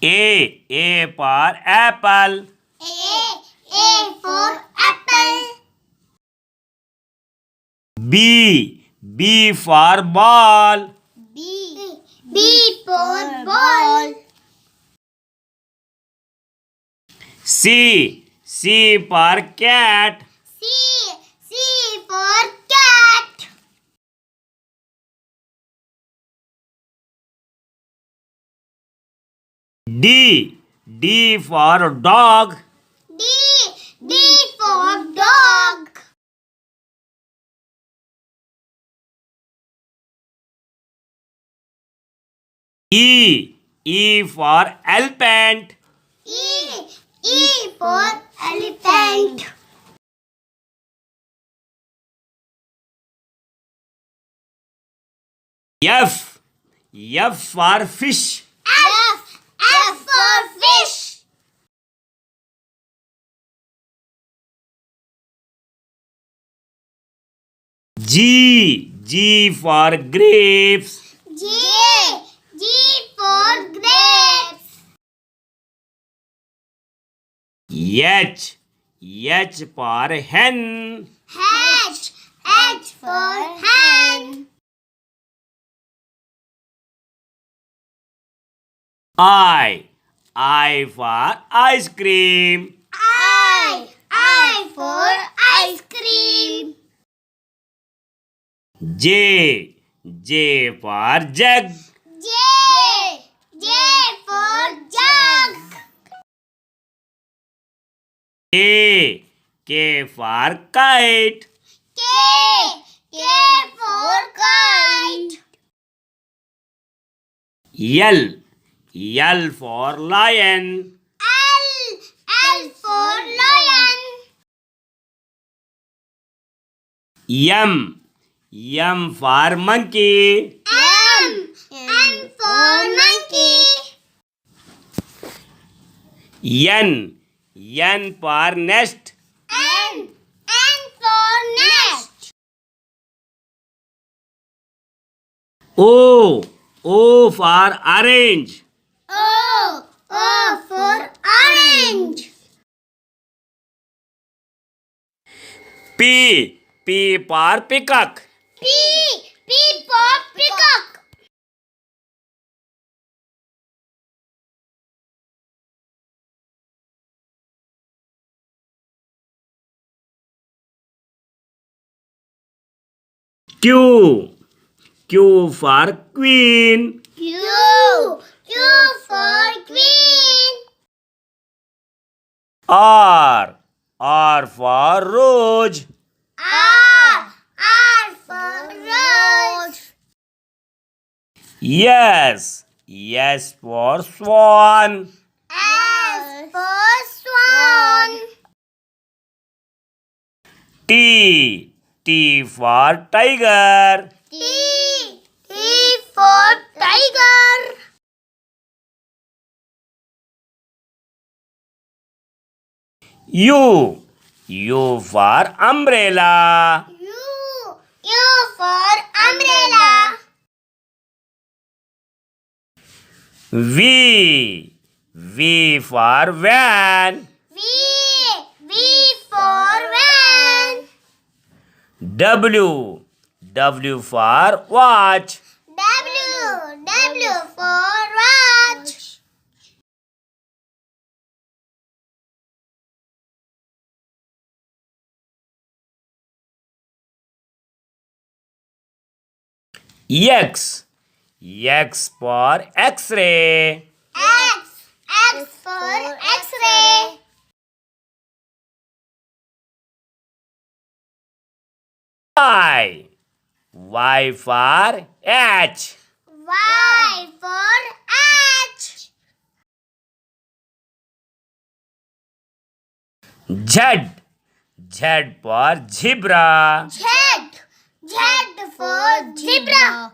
A for apple. A for apple. B for ball. B for ball. C for cat. C for cat. D for dog. D for dog. E for elephant. E for elephant. F for fish. F for fish. G for grapes. G for grapes. H for hen. H for hen. I for ice cream. I for ice cream. J for jug. J for jug. K for kite. K for kite. L for lion. L for lion. M for monkey. M for monkey. N for nest. N for nest. O for orange. O for orange. P for peacock. P for peacock. Q for queen. Q for queen. R for rose. R for rose. S for swan. S for swan. T for tiger. T for tiger. U for umbrella. U for umbrella. V for van. V for van. W for watch. W for watch. X for X-ray. X for X-ray. Y for H. Y for H. Z for zebra. Z for zebra.